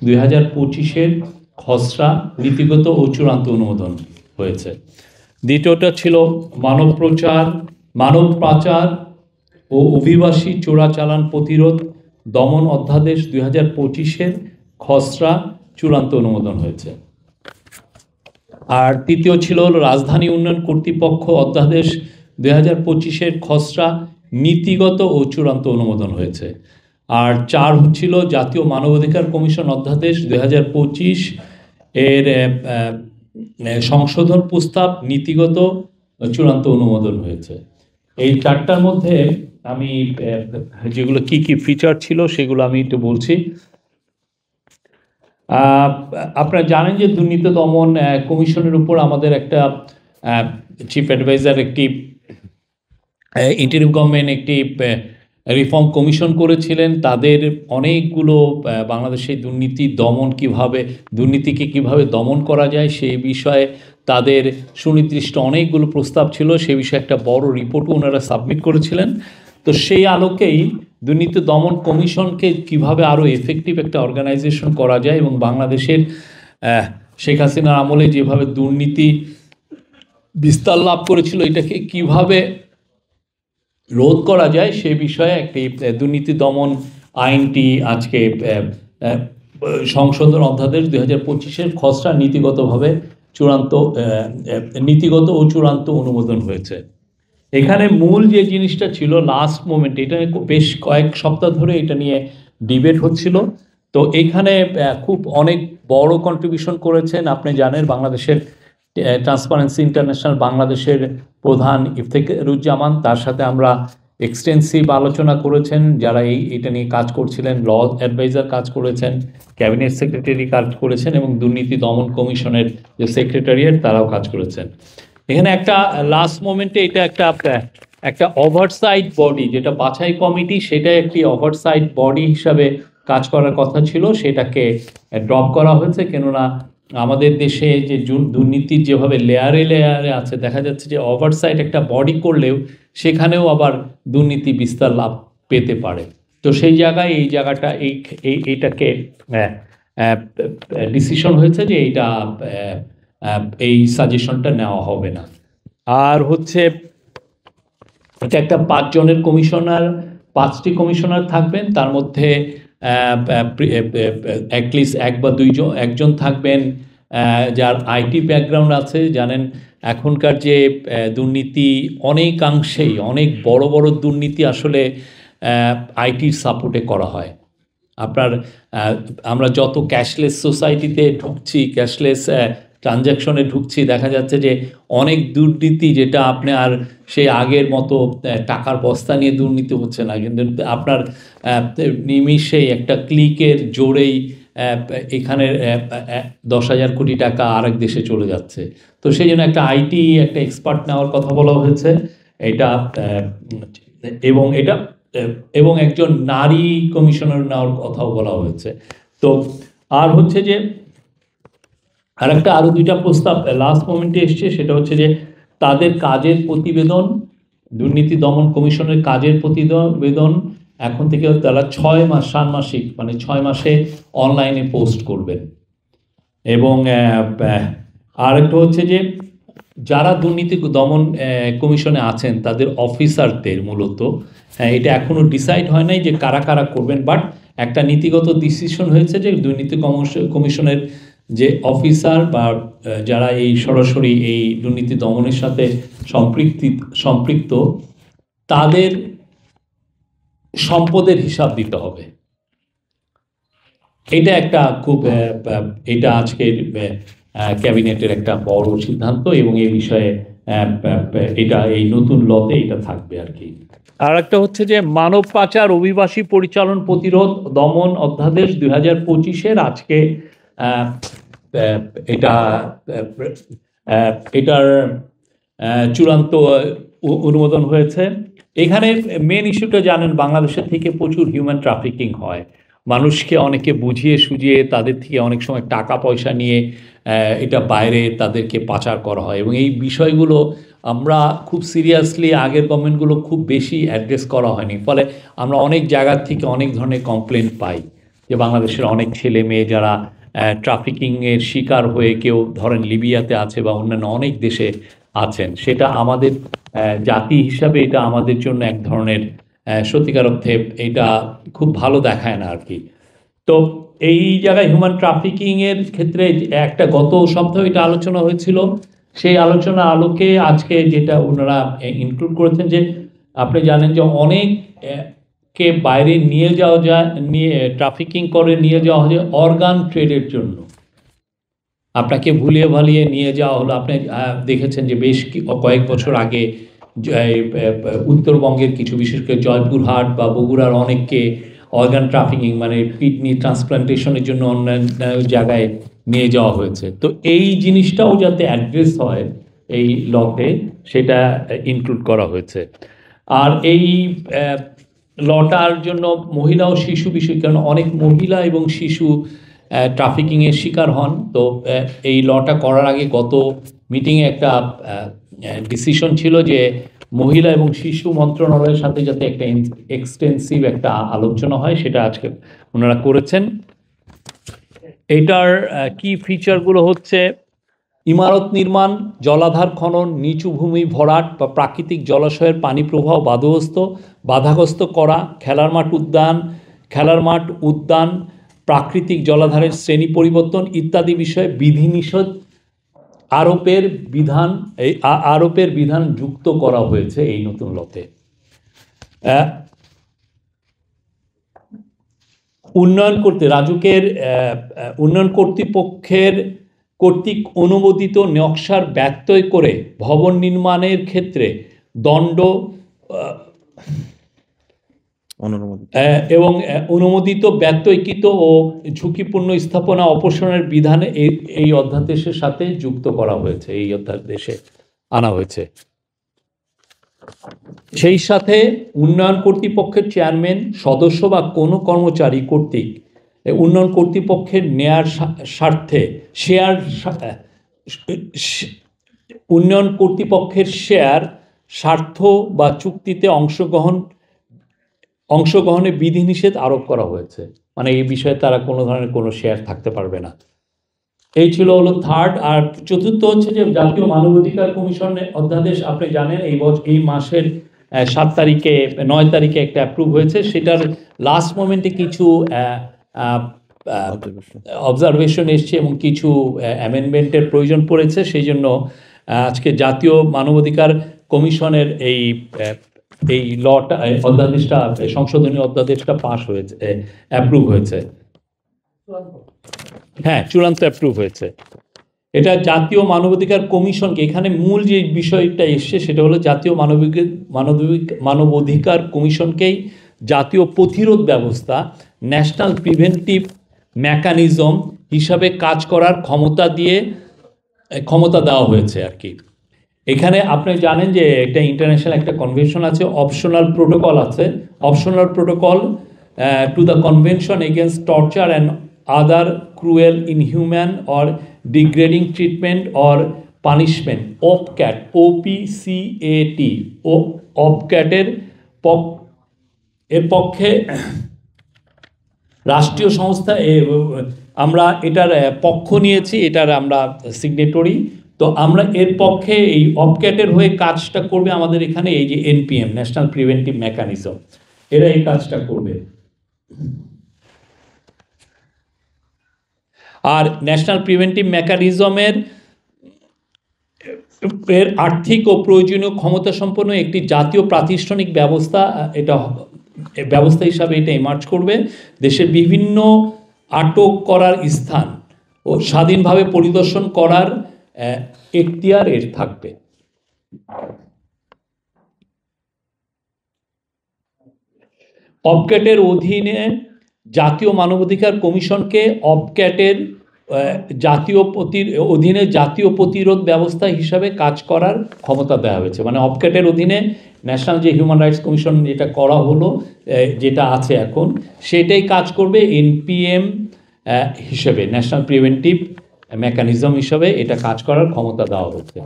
2025-এর খসড়া নীতিগত ও চূড়ান্ত অনুমোদন হয়েছে। দ্বিতীয়টা ছিল মানব পাচার ও অভিবাসী চোরাচালান প্রতিরোধ দমন অধ্যাদেশ 2025-এর খসড়া চূড়ান্ত অনুমোদন হয়েছে। আর তৃতীয় ছিল রাজধানী উন্নয়ন কর্তৃপক্ষ অধ্যাদেশ 2025-এর খসড়া নীতিগত ও চূড়ান্ত অনুমোদন হয়েছে। আর 4 হচ্ছিল জাতীয় মানবাধিকার কমিশন অধ্যাদেশ 2025 এর সংশোধন প্রস্তাব নীতিগত চূড়ান্ত অনুমোদন হয়েছে। এই 4টার মধ্যে আমি যেগুলো কি কি ফিচার ছিল সেগুলো আমি একটু বলছি। আপনারা জানেন যে দুর্নীতি দমন কমিশনের উপর আমাদের একটা চিফ অ্যাডভাইজার একটি ইন্টারিম গভর্নমেন্ট একটি রিফর্ম কমিশন করেছিলেন। তাদের অনেকগুলো বাংলাদেশে দুর্নীতিকে কিভাবে দমন করা যায় সেই বিষয়ে তাদের সুনির্দিষ্ট অনেকগুলো প্রস্তাব ছিল। সে বিষয়ে একটা বড় রিপোর্টও ওনারা সাবমিট করেছিলেন। তো সেই আলোকেই দুর্নীতি দমন কমিশনকে কিভাবে আরও এফেক্টিভ একটা অর্গানাইজেশন করা যায় এবং বাংলাদেশের শেখ হাসিনার আমলে যেভাবে দুর্নীতি বিস্তার লাভ করেছিল এটাকে কিভাবে রোধ করা যায় সে বিষয়ে একটি দুর্নীতি দমন আইনটি আজকে সংশোধন অধ্যাদেশ 2025-এর খসড়া নীতিগত ও চূড়ান্ত অনুমোদন হয়েছে। এখানে মূল যে জিনিসটা ছিল লাস্ট মোমেন্ট, এটা বেশ কয়েক সপ্তাহ ধরে এটা নিয়ে ডিবেট হচ্ছিল। তো এইখানে খুব অনেক বড় কন্ট্রিবিউশন করেছেন। আপনি জানেন বাংলাদেশের ট্রান্সপারেন্সি ইন্টারন্যাশনাল বাংলাদেশের প্রধান ইফতেখারুজ্জামান, তার সাথে আমরা এক্সটেন্সিভ আলোচনা করেছেন। যারা এটা নিয়ে কাজ করছিলেন, ল অ্যাডভাইজার কাজ করেছেন, ক্যাবিনেট সেক্রেটারি কাজ করেছেন এবং দুর্নীতি দমন কমিশনের যে সেক্রেটারিয়েট তারাও কাজ করেছেন। এখানে একটা লাস্ট মোমেন্টে এটা একটা ওভারসাইট বডি, যেটা বাছাই কমিটি, সেটা একটি ওভারসাইট বডি হিসাবে কাজ করার কথা ছিল, সেটাকে ড্রপ করা হয়েছে। কেননা আমাদের দেশে যে দুর্নীতির যেভাবে লেয়ারে আছে, দেখা যাচ্ছে যে ওভারসাইট একটা বডি করলেও সেখানেও আবার দুর্নীতি বিস্তার লাভ পেতে পারে। তো সেই জায়গায় এইটাকে ডিসিশন হয়েছে যে এই সাজেশনটা নেওয়া হবে না। আর হচ্ছে এটা একটা 5 জনের কমিশনার, 5টি কমিশনার থাকবেন। তার মধ্যে অ্যাটলিস্ট একজন থাকবেন যার আইটি ব্যাকগ্রাউন্ড আছে। জানেন এখনকার যে দুর্নীতি অনেকাংশেই অনেক বড় দুর্নীতি আসলে আইটির সাপোর্টে করা হয়। আমরা যত ক্যাশলেস সোসাইটিতে ঢুকছি, ক্যাশলেস ট্রানজ্যাকশনে ঢুকছি, দেখা যাচ্ছে যে অনেক দুর্নীতি যেটা আপনি আর সেই আগের মতো টাকার বস্তা নিয়ে দুর্নীতি হচ্ছে না, কিন্তু আপনার নিমিষেই একটা ক্লিকের জোরেই এখানে 10,000 কোটি টাকা আরেক দেশে চলে যাচ্ছে। তো সেই জন্য একটা এক্সপার্ট নেওয়ার কথা বলা হয়েছে এবং একজন নারী কমিশনার নেওয়ার কথাও বলা হয়েছে। তো আর হচ্ছে যে আরও 2টা প্রস্তাব লাস্ট মোমেন্টে এসছে, সেটা হচ্ছে যে তাদের কাজের প্রতিবেদন, দুর্নীতি দমন কমিশনের কাজের প্রতিবেদন এখন থেকে তারা 6 মাস ষান্মাসিক, মানে 6 মাসে অনলাইনে পোস্ট করবেন। এবং আরেকটা হচ্ছে যে যারা দুর্নীতি দমন কমিশনে আছেন তাদের অফিসারদের মূলত এটা এখনও ডিসাইড হয় নাই যে কারা করবেন, বাট একটা নীতিগত ডিসিশন হয়েছে যে দুর্নীতি কমিশনের যে অফিসার বা যারা সরাসরি এই দুর্নীতি দমনের সাথে সম্পৃক্ত তাদের সম্পদের হিসাব দিতে হবে। এটা একটা এটা আজকের ক্যাবিনেটের একটা বড় সিদ্ধান্ত এবং এই বিষয়ে এই নতুন লতে এটা থাকবে আর কি। আর একটা হচ্ছে যে মানব পাচার অভিবাসী পরিচালন প্রতিরোধ দমন অধ্যাদেশ 2025-এর আজকে এটার চূড়ান্ত অনুমোদন হয়েছে। এখানে মেন ইস্যুটা জানেন, বাংলাদেশের থেকে প্রচুর হিউম্যান ট্রাফিকিং হয়। মানুষকে অনেকে বুঝিয়ে সুঝিয়ে তাদের থেকে অনেক সময় টাকা পয়সা নিয়ে এটা বাইরে তাদেরকে পাচার করা হয় এবং এই বিষয়গুলো আমরা খুব সিরিয়াসলি আগের গভর্নমেন্টগুলো খুব বেশি অ্যাড্রেস করা হয়নি। ফলে আমরা অনেক জায়গার থেকে অনেক ধরনের কমপ্লেন পাই যে বাংলাদেশের অনেক ছেলে মেয়ে যারা ট্রাফিকিংয়ের শিকার হয়ে কেউ ধরেন লিবিয়াতে আছে বা অন্যান্য অনেক দেশে আছেন, সেটা আমাদের জাতি হিসাবে এটা আমাদের জন্য এক ধরনের সত্যিকার অর্থে এটা খুব ভালো দেখায় না আর কি। তো এই জায়গায় হিউম্যান ট্রাফিকিংয়ের ক্ষেত্রে একটা গত সপ্তাহে এটা আলোচনা হয়েছিল, সেই আলোচনার আলোকে আজকে যেটা ওনারা ইনক্লুড করেছেন যে আপনি জানেন যে অনেক কে বাইরে নিয়ে যাওয়া যায়, নিয়ে ট্রাফিকিং করে নিয়ে যাওয়া হয় অর্গান ট্রেডের জন্য। আপনাকে ভুলিয়ে ভালিয়ে নিয়ে যাওয়া হলো। আপনি দেখেছেন যে বেশ কয়েক বছর আগে উত্তরবঙ্গের কিছু, বিশেষ করে জয়পুরহাট বা বগুড়ার অনেককে অর্গান ট্রাফিকিং মানে কিডনি ট্রান্সপ্লান্টেশনের জন্য অন্যান্য জায়গায় নিয়ে যাওয়া হয়েছে। তো এই জিনিসটাও যাতে অ্যাড্রেস হয় এই লতে, সেটা ইনক্লুড করা হয়েছে। আর এই লটার জন্য মহিলা ও শিশু বিষয়, কারণ অনেক মহিলা এবং শিশু ট্রাফিকিংয়ের শিকার হন। তো এই লটা করার আগে গত মিটিংয়ে একটা ডিসিশন ছিল যে মহিলা এবং শিশু মন্ত্রণালয়ের সাথে যাতে একটা এক্সটেন্সিভ একটা আলোচনা হয়, সেটা আজকে ওনারা করেছেন। এটার কি ফিচারগুলো হচ্ছে ইমারত নির্মাণ, জলাধার খনন, নিচু ভূমি ভরাট বা প্রাকৃতিক জলাশয়ের পানি প্রবাহ বাধাগ্রস্ত করা, খেলার মাঠ উদ্যান, প্রাকৃতিক জলাধারের শ্রেণী পরিবর্তন ইত্যাদি বিষয়ে বিধিনিষেধ আরোপের বিধান যুক্ত করা হয়েছে এই নতুন লতে। রাজুকের উন্নয়ন কর্তৃক অনুমোদিত নকশার ব্যত্যয় করে ভবন নির্মাণের ক্ষেত্রে দণ্ড এবং অনুমোদিত ব্যত্যয়কৃত ও ঝুঁকিপূর্ণ স্থাপনা অপসারণের বিধানে এই অধ্যাদেশের সাথে যুক্ত করা হয়েছে, এই অধ্যাদেশে আনা হয়েছে। সেই সাথে উন্নয়ন কর্তৃপক্ষের চেয়ারম্যান, সদস্য বা কোনো কর্মচারী কর্তৃক উন্নয়ন কর্তৃপক্ষের নেয়ার স্বার্থে উন্নয়ন কর্তৃপক্ষের শেয়ার স্বার্থ বা চুক্তিতে অংশগ্রহণে বিধিনিষেধ আরোপ করা হয়েছে। মানে এই বিষয়ে তারা কোনো ধরনের কোনো শেয়ার থাকতে পারবে না। এই ছিল হলো থার্ড। আর চতুর্থ হচ্ছে যে জাতীয় মানবাধিকার কমিশনের অধ্যাদেশ। আপনি জানেন এই মাসের 9 তারিখে একটা অ্যাপ্রুভ হয়েছে। সেটার লাস্ট মোমেন্টে কিছু অবজারভেশন এসছে এবং কিছু অ্যামেন্ডমেন্টের প্রয়োজন পড়েছে। সেই জন্য আজকে জাতীয় মানবাধিকার কমিশনের এই লটা অধ্যাদেশটা, সংশোধনী অধ্যাদেশটা পাস হয়েছে, অ্যাপ্রুভ হয়েছে। হ্যাঁ, চূড়ান্ত অ্যাপ্রুভ হয়েছে। এটা জাতীয় মানবাধিকার কমিশনকে, এখানে মূল যে বিষয়টা এসছে সেটা হলো জাতীয় মানবাধিকার কমিশনকেই জাতীয় প্রতিরোধ ব্যবস্থা, ন্যাশনাল প্রিভেন্টিভ মেকানিজম হিসাবে কাজ করার ক্ষমতা দেওয়া হয়েছে আর কি। এখানে আপনি জানেন যে একটা ইন্টারন্যাশনাল একটা কনভেনশন আছে, অপশনাল প্রোটোকল আছে। Optional protocol to the convention against torture and other cruel, inhuman or degrading treatment or punishment, OPCAT, OPCAT, OPCAT এর পক্ষে রাষ্ট্রীয় সংস্থা, আমরা এটার পক্ষ নিয়েছি, এটার আমরা সিগনেটরি। তো আমরা এর পক্ষে এই OPCAT-এর হয়ে কাজটা করবে আমাদের এখানে এই যে NPM, ন্যাশনাল প্রিভেন্টিভ মেকানিজম, এরা এই কাজটা করবে। আর ন্যাশনাল প্রিভেন্টিভ মেকানিজমের আর্থিক ও প্রয়োজনীয় ক্ষমতা সম্পন্ন একটি জাতীয় প্রাতিষ্ঠানিক ব্যবস্থা হিসাবে এটা ইমার্জ করবে। দেশের বিভিন্ন আটক করার স্থান ও স্বাধীনভাবে পরিদর্শন করার এখতিয়ার এর থাকবে। OPCAT-এর অধীনে জাতীয় মানবাধিকার কমিশনকে OPCAT-এর অধীনে জাতীয় প্রতিরোধ ব্যবস্থা হিসাবে কাজ করার ক্ষমতা দেওয়া হয়েছে। মানে OPCAT-এর অধীনে ন্যাশনাল যে হিউম্যান রাইটস কমিশন যেটা করা হলো, যেটা আছে এখন, সেটাই কাজ করবে NPM হিসেবে, ন্যাশনাল প্রিভেন্টিভ মেকানিজম হিসাবে এটা কাজ করার ক্ষমতা দেওয়া হচ্ছে।